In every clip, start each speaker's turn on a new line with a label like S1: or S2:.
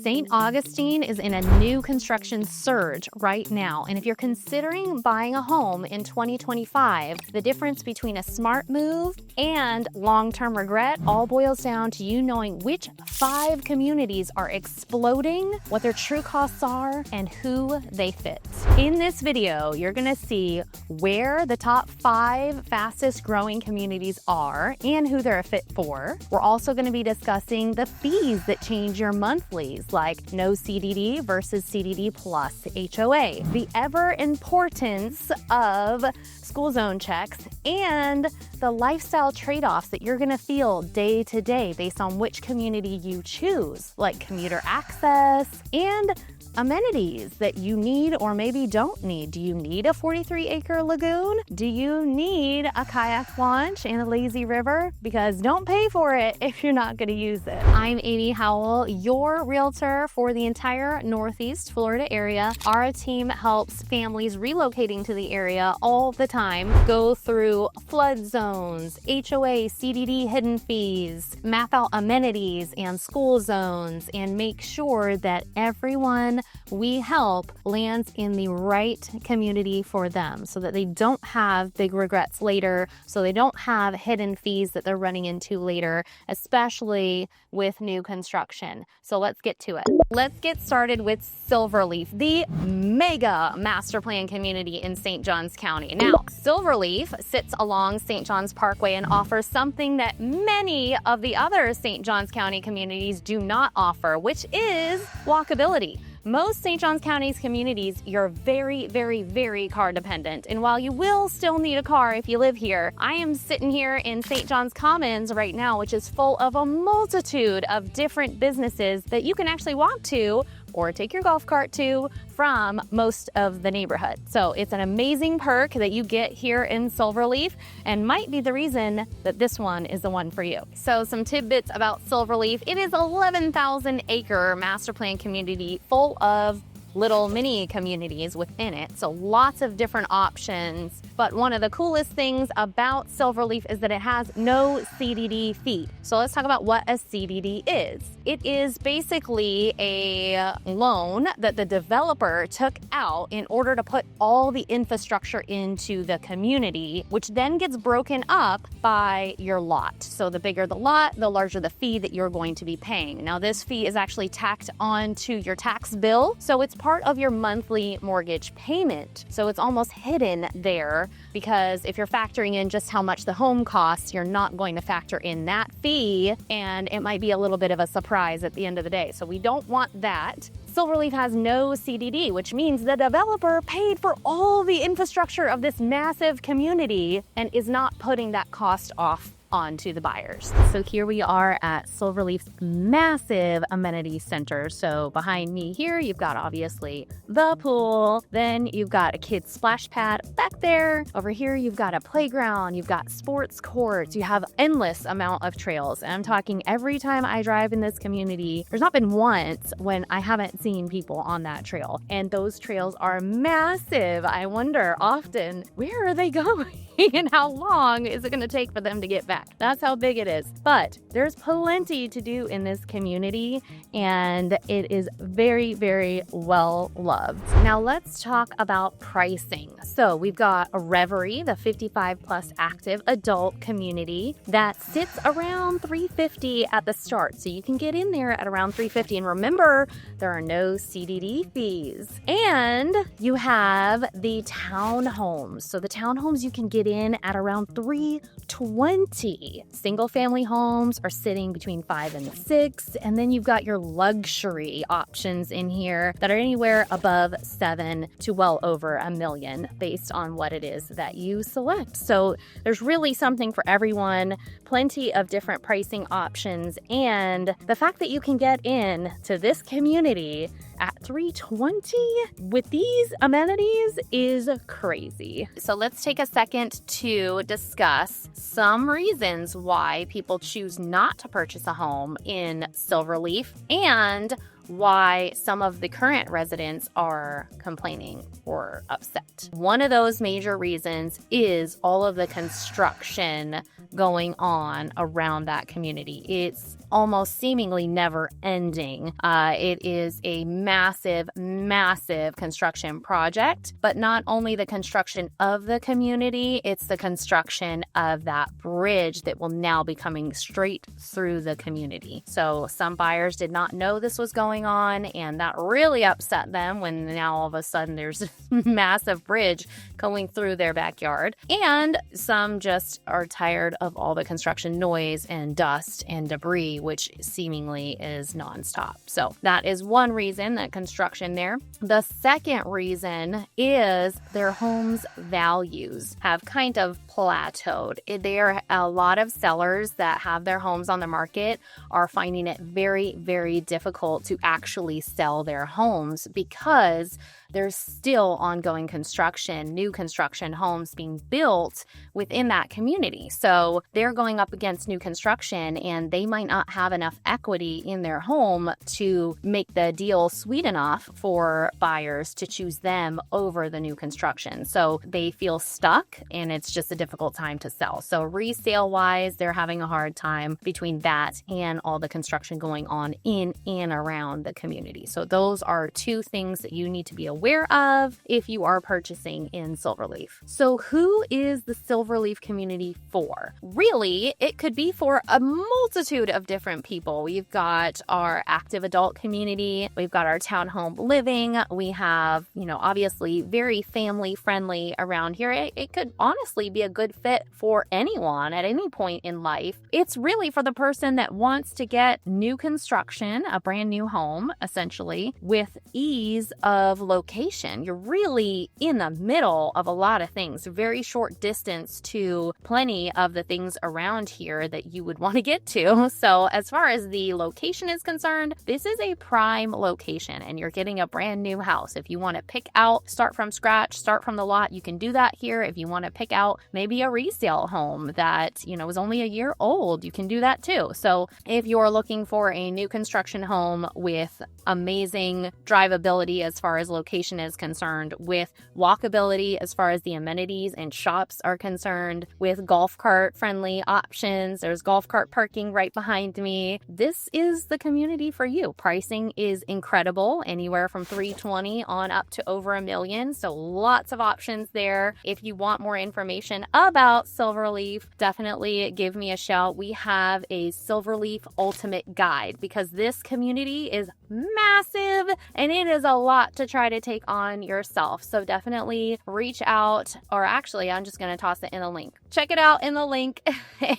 S1: St. Augustine is in a new construction surge right now, and if you're considering buying a home in 2025, the difference between a smart move and long-term regret all boils down to you knowing which 5 communities are exploding, what their true costs are, and who they fit. In this video, you're gonna see where the top 5 fastest growing communities are and who they're a fit for. We're also gonna be discussing the fees that change your monthlies, like no CDD versus CDD plus HOA, the ever importance of school zone checks, and the lifestyle trade-offs that you're gonna feel day to day based on which community you choose, like commuter access and amenities that you need or maybe don't need. Do you need a 43-acre lagoon? Do you need a kayak launch and a lazy river? Because don't pay for it if you're not going to use it. I'm Amy Howell, your realtor for the entire Northeast Florida area. Our team helps families relocating to the area all the time go through flood zones, HOA, CDD hidden fees, map out amenities and school zones, and make sure that everyone we help lands in the right community for them so that they don't have big regrets later, so they don't have hidden fees that they're running into later, especially with new construction. So let's get to it. Let's get started with SilverLeaf, the mega master plan community in St. Johns County. Now, SilverLeaf sits along St. Johns Parkway and offers something that many of the other St. Johns County communities do not offer, which is walkability. Most St. Johns County's communities, you're very, very, very car dependent. And while you will still need a car if you live here, I am sitting here in St. John's Commons right now, which is full of a multitude of different businesses that you can actually walk to or take your golf cart to from most of the neighborhood. So it's an amazing perk that you get here in SilverLeaf and might be the reason that this one is the one for you. So some tidbits about SilverLeaf. It is 11,000 acre master plan community full of little mini communities within it. So lots of different options. But one of the coolest things about SilverLeaf is that it has no CDD fee. So let's talk about what a CDD is. It is basically a loan that the developer took out in order to put all the infrastructure into the community, which then gets broken up by your lot. So the bigger the lot, the larger the fee that you're going to be paying. Now this fee is actually tacked on to your tax bill. So it's part of your monthly mortgage payment. So it's almost hidden there because if you're factoring in just how much the home costs, you're not going to factor in that fee, and it might be a little bit of a surprise at the end of the day. So we don't want that. SilverLeaf has no CDD, which means the developer paid for all the infrastructure of this massive community and is not putting that cost off onto the buyers. So here we are at SilverLeaf's massive amenity center. So behind me here, you've got obviously the pool, then you've got a kid's splash pad back there. Over here, you've got a playground, you've got sports courts, you have endless amount of trails. And I'm talking every time I drive in this community, there's not been once when I haven't seen people on that trail. And those trails are massive. I wonder often, where are they going? And how long is it going to take for them to get back? That's how big it is. But there's plenty to do in this community, and it is very, very well loved. Now let's talk about pricing. So we've got a Reverie, the 55 plus active adult community that sits around $350 at the start. So you can get in there at around $350. And remember, there are no CDD fees. And you have the townhomes. So the townhomes you can get in at around $320. Single family homes are sitting between 5 and 6, and then you've got your luxury options in here that are anywhere above 7 to well over $1 million based on what it is that you select. So there's really something for everyone, plenty of different pricing options, and the fact that you can get in to this community at $320 with these amenities is crazy. So let's take a second to discuss some reasons why people choose not to purchase a home in SilverLeaf and why some of the current residents are complaining or upset. One of those major reasons is all of the construction going on around that community. It's almost seemingly never ending. It is a massive, massive construction project, but not only the construction of the community, it's the construction of that bridge that will now be coming straight through the community. So some buyers did not know this was going on, and that really upset them when now all of a sudden there's a massive bridge going through their backyard. And some just are tired of all the construction noise and dust and debris, which seemingly is nonstop. So that is one reason that construction there. The second reason is their home's values have kind of plateaued. There are a lot of sellers that have their homes on the market are finding it very, very difficult to actually sell their homes because there's still ongoing construction, new construction homes being built within that community. So they're going up against new construction and they might not have enough equity in their home to make the deal sweet enough for buyers to choose them over the new construction. So they feel stuck and it's just a difficult time to sell. So resale wise, they're having a hard time between that and all the construction going on in and around the community. So those are two things that you need to be aware of if you are purchasing in SilverLeaf. So who is the SilverLeaf community for? Really, it could be for a multitude of different people. We've got our active adult community. We've got our townhome living. We have, obviously very family friendly around here. It could honestly be a good fit for anyone at any point in life. It's really for the person that wants to get new construction, a brand new home, essentially, with ease of location. You're really in the middle of a lot of things, very short distance to plenty of the things around here that you would want to get to. So as far as the location is concerned, this is a prime location and you're getting a brand new house. If you want to pick out, start from scratch, start from the lot, you can do that here. If you want to pick out maybe a resale home that, is only a year old, you can do that too. So if you're looking for a new construction home with amazing drivability as far as location is concerned, with walkability as far as the amenities and shops are concerned, with golf cart friendly options, there's golf cart parking right behind me, this is the community for you. Pricing is incredible, anywhere from $320,000 on up to over $1 million. So lots of options there. If you want more information about SilverLeaf, definitely give me a shout. We have a SilverLeaf Ultimate Guide because this community is massive and it is a lot to try to take on yourself. So definitely reach out, or actually I'm just going to toss it in a link. Check it out in the link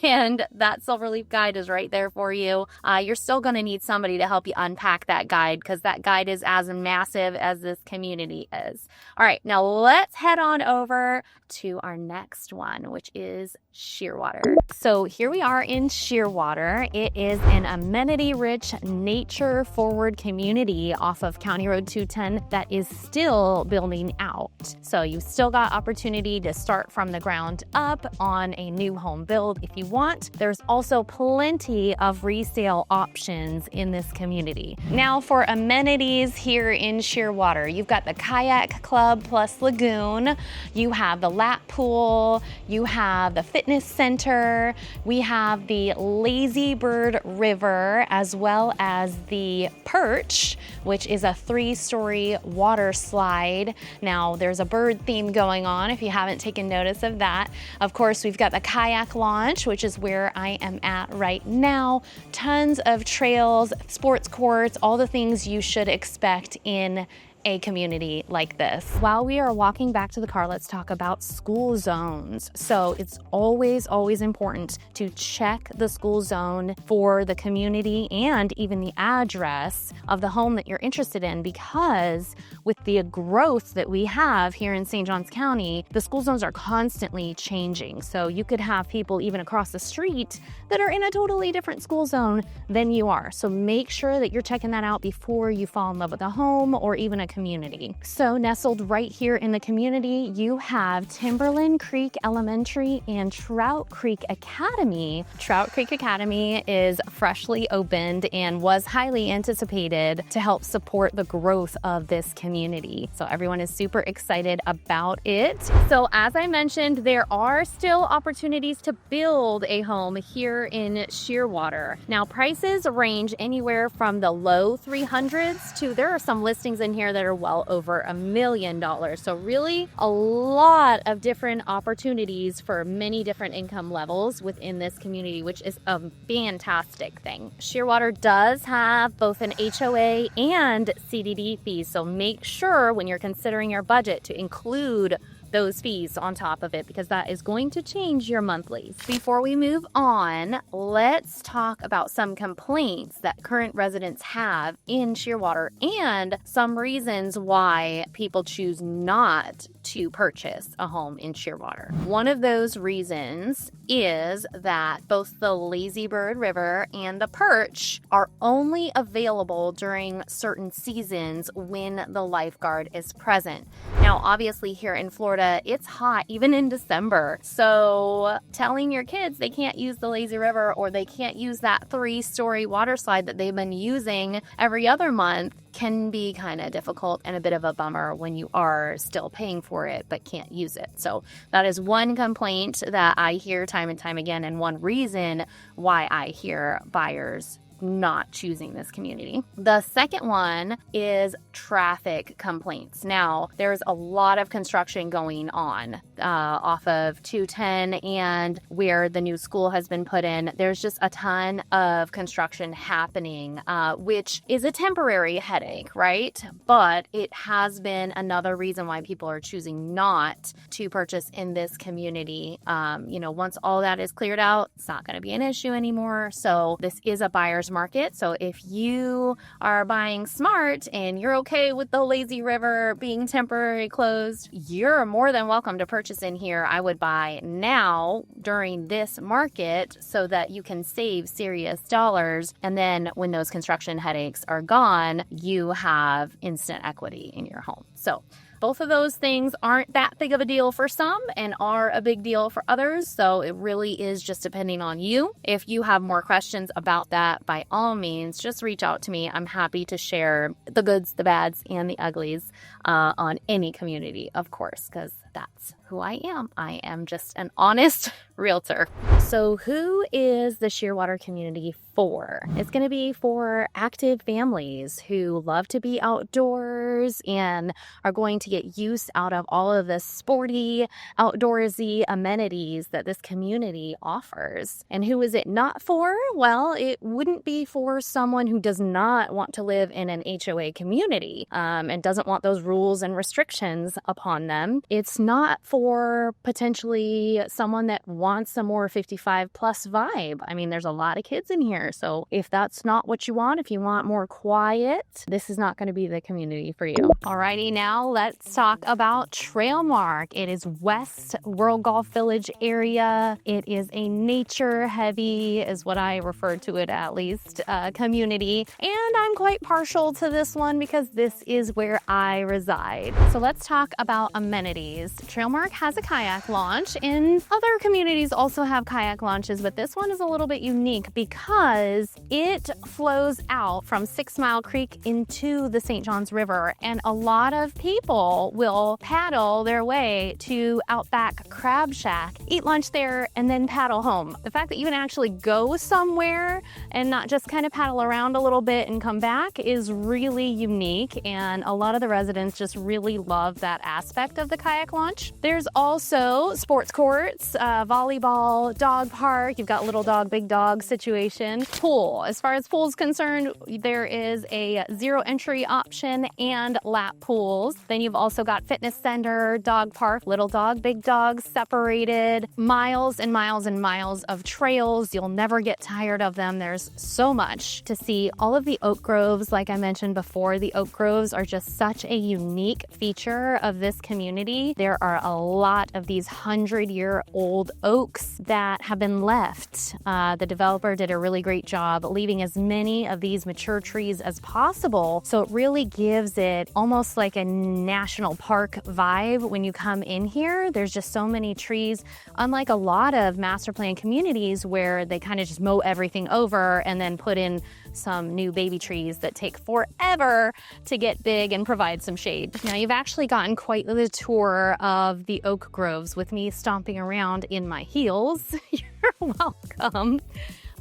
S1: and that SilverLeaf guide is right there for you. You're still going to need somebody to help you unpack that guide because that guide is as massive as this community is. All right, now let's head on over to our next one, which is Shearwater. So here we are in Shearwater. It is an amenity-rich, nature-forward community off of County Road 210 that is still building out. So you've still got opportunity to start from the ground up on a new home build if you want. There's also plenty of resale options in this community. Now for amenities here in Shearwater, you've got the Kayak Club plus Lagoon, you have the lap pool, you have the fitness center, we have the Lazy Bird River, as well as the Perch, which is a 3-story water slide. Now there's a bird theme going on if you haven't taken notice of that. Of course, we've got the kayak launch, which is where I am at right now. Tons of trails, sports courts, all the things you should expect in a community like this. While we are walking back to the car, let's talk about school zones. So it's always important to check the school zone for the community and even the address of the home that you're interested in, because with the growth that we have here in St. Johns County, the school zones are constantly changing. So you could have people even across the street that are in a totally different school zone than you are. So make sure that you're checking that out before you fall in love with a home or even a community. So nestled right here in the community, you have Timberland Creek Elementary and Trout Creek Academy. Trout Creek Academy is freshly opened and was highly anticipated to help support the growth of this community. So everyone is super excited about it. So as I mentioned, there are still opportunities to build a home here in Shearwater. Now prices range anywhere from the low 300s to there are some listings in here that are well over $1 million. So really a lot of different opportunities for many different income levels within this community, which is a fantastic thing. Shearwater does have both an HOA and CDD fees, so make sure when you're considering your budget to include those fees on top of it, because that is going to change your monthlies. Before we move on, let's talk about some complaints that current residents have in Shearwater and some reasons why people choose not to purchase a home in Shearwater. One of those reasons is that both the Lazy Bird River and the Perch are only available during certain seasons when the lifeguard is present. Now, obviously here in Florida, it's hot even in December. So telling your kids they can't use the lazy river or they can't use that 3-story water slide that they've been using every other month can be kind of difficult and a bit of a bummer when you are still paying for it but can't use it. So that is one complaint that I hear time and time again, and one reason why I hear buyers not choosing this community. The second one is traffic complaints. Now, there's a lot of construction going on off of 210 and where the new school has been put in. There's just a ton of construction happening, which is a temporary headache, right? But it has been another reason why people are choosing not to purchase in this community. Once all that is cleared out, it's not going to be an issue anymore. So this is a buyer's market. So if you are buying smart and you're okay with the lazy river being temporarily closed, you're more than welcome to purchase in here. I would buy now during this market so that you can save serious dollars. And then when those construction headaches are gone, you have instant equity in your home. So both of those things aren't that big of a deal for some and are a big deal for others. So it really is just depending on you. If you have more questions about that, by all means, just reach out to me. I'm happy to share the goods, the bads, and the uglies on any community, of course, because that's who I am. I am just an honest realtor. So who is the Shearwater community for? It's going to be for active families who love to be outdoors and are going to get use out of all of the sporty, outdoorsy amenities that this community offers. And who is it not for? Well, it wouldn't be for someone who does not want to live in an HOA community and doesn't want those rules and restrictions upon them. It's not for potentially someone that wants a more 55 plus vibe. I mean, there's a lot of kids in here. So if that's not what you want, if you want more quiet, this is not going to be the community for you. Alrighty, now let's talk about TrailMark. It is West World Golf Village area. It is a nature heavy, is what I refer to it at least, community. And I'm quite partial to this one because this is where I reside. So let's talk about amenities. TrailMark has a kayak launch, and other communities also have kayak launches, but this one is a little bit unique because it flows out from 6 Mile Creek into the St. Johns River, and a lot of people will paddle their way to Outback Crab Shack, eat lunch there, and then paddle home. The fact that you can actually go somewhere and not just kind of paddle around a little bit and come back is really unique, and a lot of the residents just really love that aspect of the kayak launch. There's also sports courts, volleyball, dog park. You've got little dog, big dog situation. Pool. As far as pool is concerned, there is a 0 entry option and lap pools. Then you've also got fitness center, dog park, little dog, big dog, separated, miles and miles and miles of trails. You'll never get tired of them. There's so much to see. All of the oak groves, like I mentioned before, the oak groves are just such a unique feature of this community. There are a lot of these 100-year-old oaks that have been left. The developer did a really great job leaving as many of these mature trees as possible. So it really gives it it almost like a national park vibe when you come in here. There's just so many trees, unlike a lot of master plan communities where they kind of just mow everything over and then put in some new baby trees that take forever to get big and provide some shade. Now, you've actually gotten quite the tour of the oak groves with me stomping around in my heels. You're welcome.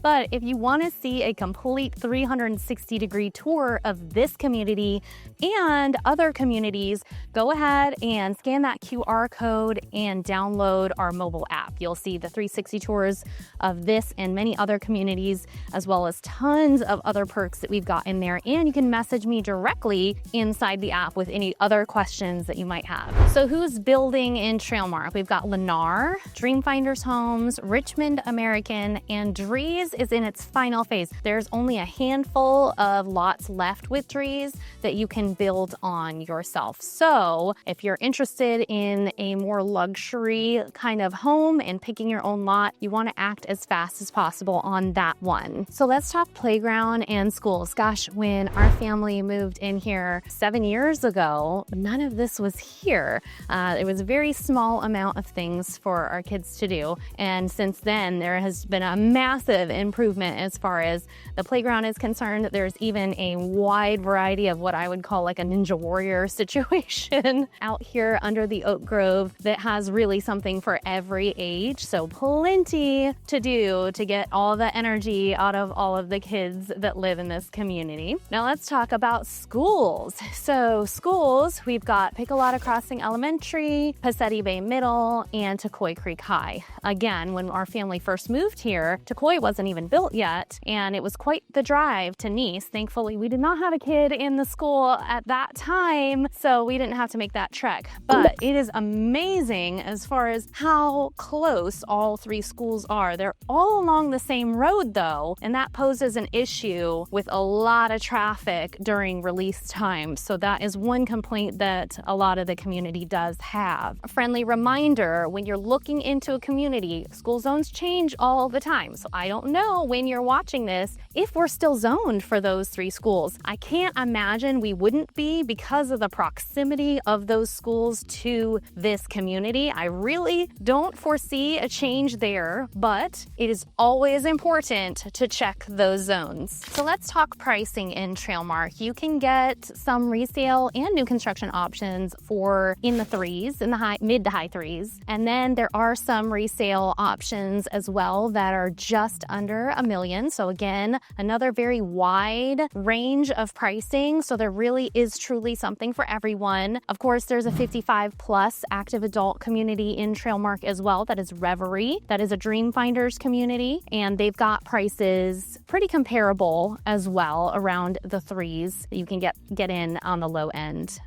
S1: But if you want to see a complete 360-degree tour of this community and other communities, go ahead and scan that QR code and download our mobile app. You'll see the 360 tours of this and many other communities, as well as tons of other perks that we've got in there. And you can message me directly inside the app with any other questions that you might have. So who's building in TrailMark? We've got Lennar, Dreamfinders Homes, Richmond American, and Drees is in its final phase. There's only a handful of lots left with Drees that you can build on yourself. So if you're interested in a more luxury kind of home and picking your own lot, you want to act as fast as possible on that one. So let's talk playground and schools. Gosh, when our family moved in here 7 years ago, none of this was here. It was a very small amount of things for our kids to do. And since then, there has been a massive improvement as far as the playground is concerned. There's even a wide variety of what I would call like a Ninja Warrior situation out here under the oak grove that has really something for every age. So plenty to do to get all the energy out of all of the kids that live in this community. Now let's talk about schools. So schools, we've got Piccolata Crossing Elementary, Passetti Bay Middle, and Tocoi Creek High. Again, when our family first moved here, Tocoi wasn't even built yet, and it was quite the drive to Nice. Thankfully, we did not have a kid in the school at that time, so we didn't have to make that trek. But it is amazing as far as how close all three schools are. They're all along the same road though, and that poses an issue with a lot of traffic during release time. So that is one complaint that a lot of the community does have. A friendly reminder, when you're looking into a community, school zones change all the time. So I don't know when you're watching this if we're still zoned for those three schools. I can't imagine we wouldn't be because of the proximity of those schools to this community. I really don't foresee a change there, but it is always important to check those zones. So let's talk pricing in TrailMark. You can get some resale and new construction options for in the threes, in the mid to high threes. And then there are some resale options as well that are just under $1 million. So again, another very wide range of pricing. So there really is truly something for everyone. Of course, there's a 55 plus active adult community in TrailMark as well. That is Reverie. That is a Dreamfinders community. And they've got prices pretty comparable as well around the threes. You can get in on the low end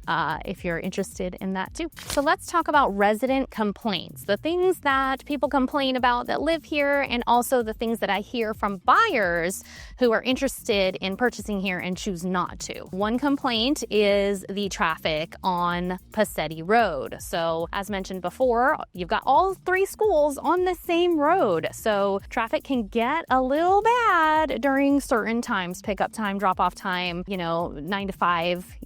S1: if you're interested in that too. So let's talk about resident complaints. The things that people complain about that live here, and also the things that I hear from buyers who are interested in purchasing here and choose not to. One complaint is the traffic on Passetti Road. So as mentioned before, you've got all three schools on the same road. So traffic can get a little bad during certain times, pickup time, drop off time, 9 to 5,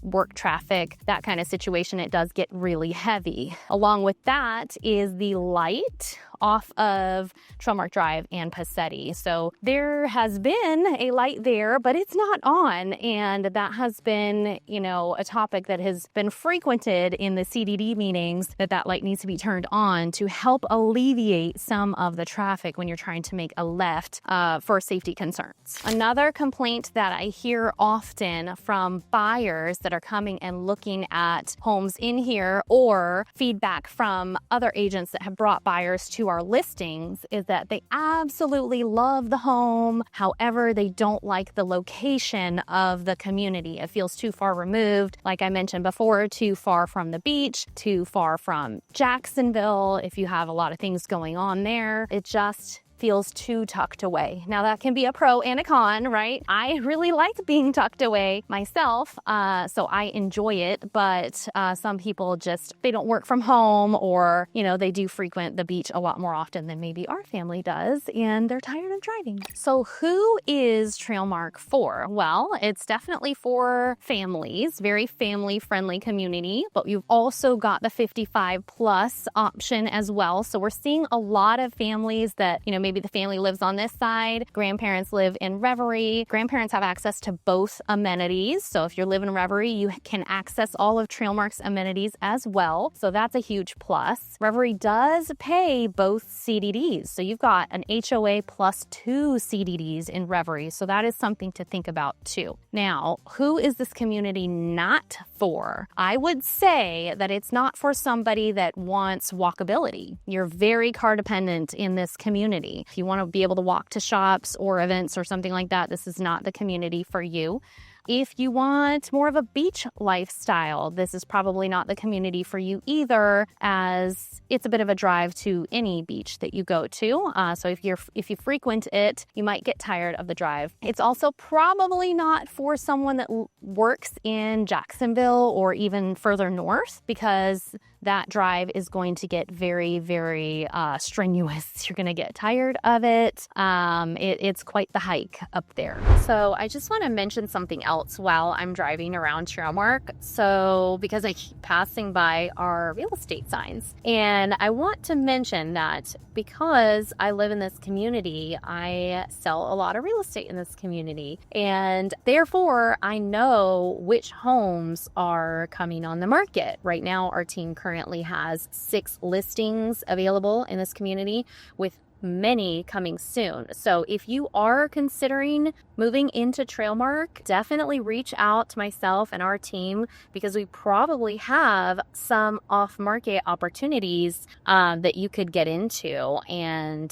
S1: work traffic, that kind of situation. It does get really heavy. Along with that is the light off of TrailMark Drive and Passetti. So there has been a light there, but it's not on. And that has been, a topic that has been frequented in the CDD meetings, that light needs to be turned on to help alleviate some of the traffic when you're trying to make a left for safety concerns. Another complaint that I hear often from buyers that are coming and looking at homes in here, or feedback from other agents that have brought buyers to our listings, is that they absolutely love the home. However, they don't like the location of the community. It feels too far removed. Like I mentioned before, too far from the beach, too far from Jacksonville. If you have a lot of things going on there, it just feels too tucked away. Now that can be a pro and a con, right? I really like being tucked away myself, so I enjoy it, but some people just, they don't work from home, or, you know, they do frequent the beach a lot more often than maybe our family does, and they're tired of driving. So who is TrailMark for? Well, it's definitely for families, very family-friendly community, but you've also got the 55 plus option as well. So we're seeing a lot of families that, you know, maybe the family lives on this side, grandparents live in Reverie. Grandparents have access to both amenities. So if you live in Reverie, you can access all of TrailMark's amenities as well. So that's a huge plus. Reverie does pay both CDDs. So you've got an HOA plus 2 CDDs in Reverie. So that is something to think about too. Now, who is this community not for? I would say that it's not for somebody that wants walkability. You're very car dependent in this community. If you want to be able to walk to shops or events or something like that, this is not the community for you. If you want more of a beach lifestyle, this is probably not the community for you either, as it's a bit of a drive to any beach that you go to. So if you frequent it, you might get tired of the drive. It's also probably not for someone that works in Jacksonville or even further north, because that drive is going to get very, very strenuous. You're going to get tired of it. It's quite the hike up there. So I just want to mention something else while I'm driving around TrailMark. So because I keep passing by our real estate signs, and I want to mention that because I live in this community, I sell a lot of real estate in this community, and therefore I know which homes are coming on the market. Right now, our team currently has 6 listings available in this community, with many coming soon. So if you are considering moving into TrailMark, definitely reach out to myself and our team, because we probably have some off-market opportunities that you could get into, and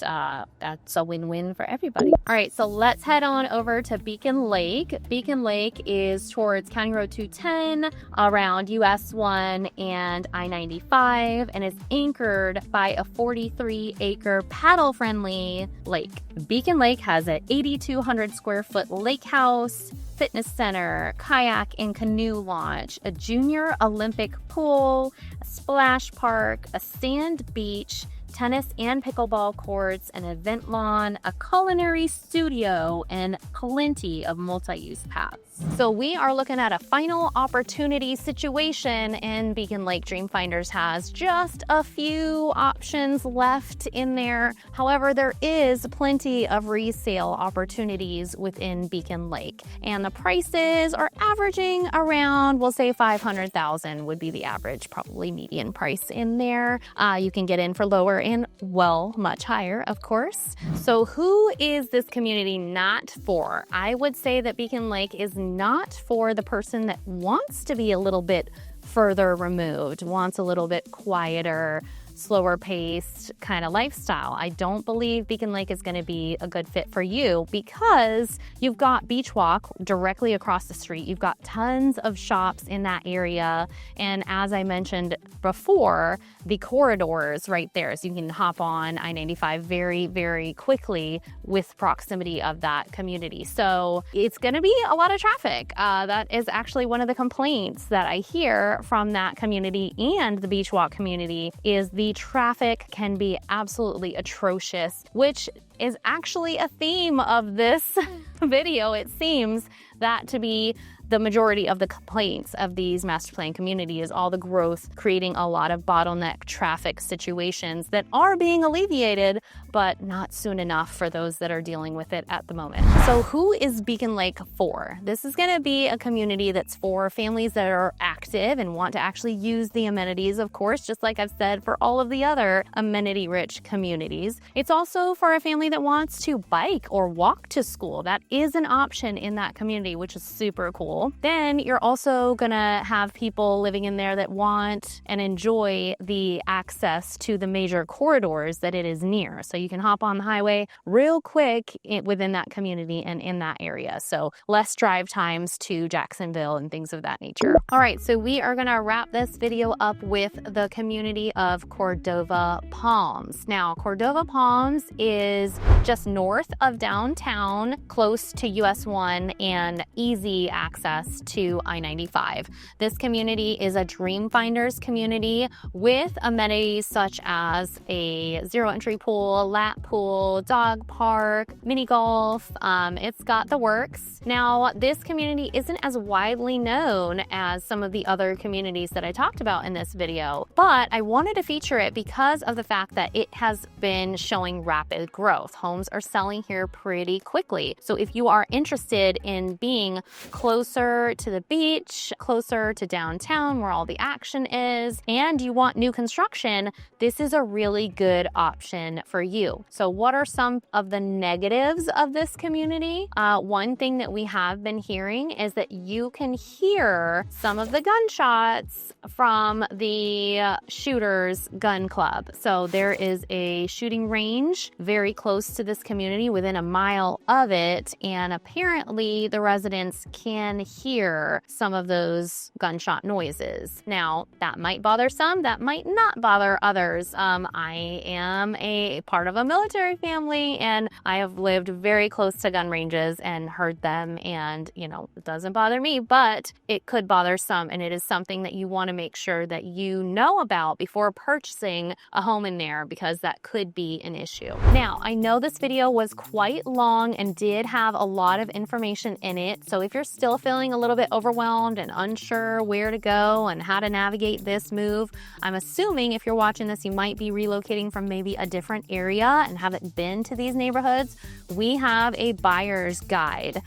S1: that's a win-win for everybody. All right, so let's head on over to Beacon Lake. Beacon Lake is towards County Road 210, around US 1 and I-95, and is anchored by a 43-acre paddle-friendly lake. Beacon Lake has an 8,200 square foot lake house, fitness center, kayak and canoe launch, a junior Olympic pool, a splash park, a sand beach, tennis and pickleball courts, an event lawn, a culinary studio, and plenty of multi-use paths. So we are looking at a final opportunity situation, and Beacon Lake Dreamfinders has just a few options left in there. However, there is plenty of resale opportunities within Beacon Lake, and the prices are averaging around, we'll say $500,000 would be the average, probably median price in there. You can get in for lower and, well, much higher, of course. So who is this community not for? I would say that Beacon Lake is not for the person that wants to be a little bit further removed, wants a little bit quieter, slower paced kind of lifestyle. I don't believe Beacon Lake is going to be a good fit for you, because you've got Beach Walk directly across the street. You've got tons of shops in that area. And as I mentioned before, the corridors right there. So you can hop on I-95 very, very quickly with proximity of that community. So it's going to be a lot of traffic. That is actually one of the complaints that I hear from that community and the Beach Walk community, is the traffic can be absolutely atrocious, which is actually a theme of this video. It seems that to be the majority of the complaints of these master plan communities, all the growth creating a lot of bottleneck traffic situations that are being alleviated, but not soon enough for those that are dealing with it at the moment. So who is Beacon Lake for? This is going to be a community that's for families that are active and want to actually use the amenities, of course, just like I've said for all of the other amenity-rich communities. It's also for a family that wants to bike or walk to school. That is an option in that community, which is super cool. cool. Then you're also gonna have people living in there that want and enjoy the access to the major corridors that it is near. So you can hop on the highway real quick within that community and in that area. So less drive times to Jacksonville and things of that nature. All right, so we are gonna wrap this video up with the community of Cordova Palms. Now, Cordova Palms is just north of downtown, close to US 1 and easy access to I-95. This community is a Dream Finders community with amenities such as a zero entry pool, lap pool, dog park, mini golf. It's got the works. Now, this community isn't as widely known as some of the other communities that I talked about in this video, but I wanted to feature it because of the fact that it has been showing rapid growth. Homes are selling here pretty quickly. So if you are interested in being closer to the beach, closer to downtown where all the action is, and you want new construction, this is a really good option for you. So what are some of the negatives of this community? One thing that we have been hearing is that you can hear some of the gunshots from the shooters gun club. So there is a shooting range very close to this community, within a mile of it, and apparently the residents can hear some of those gunshot noises. Now, that might bother some, that might not bother others. I am a part of a military family, and I have lived very close to gun ranges and heard them, and it doesn't bother me, but it could bother some, and it is something that you want to make sure that you know about before purchasing a home in there, because that could be an issue. Now, I know this video was quite long and did have a lot of information in it, so if you're still feeling a little bit overwhelmed and unsure where to go and how to navigate this move, I'm assuming if you're watching this, you might be relocating from maybe a different area and haven't been to these neighborhoods. We have a buyer's guide.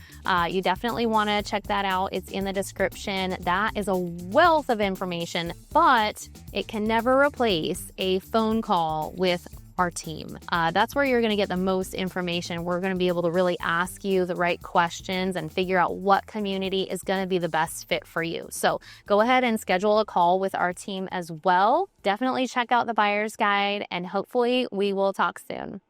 S1: You definitely want to check that out. It's in the description. That is a wealth of information, but it can never replace a phone call with our team. That's where you're going to get the most information. We're going to be able to really ask you the right questions and figure out what community is going to be the best fit for you. So go ahead and schedule a call with our team as well. Definitely check out the buyer's guide, and hopefully we will talk soon.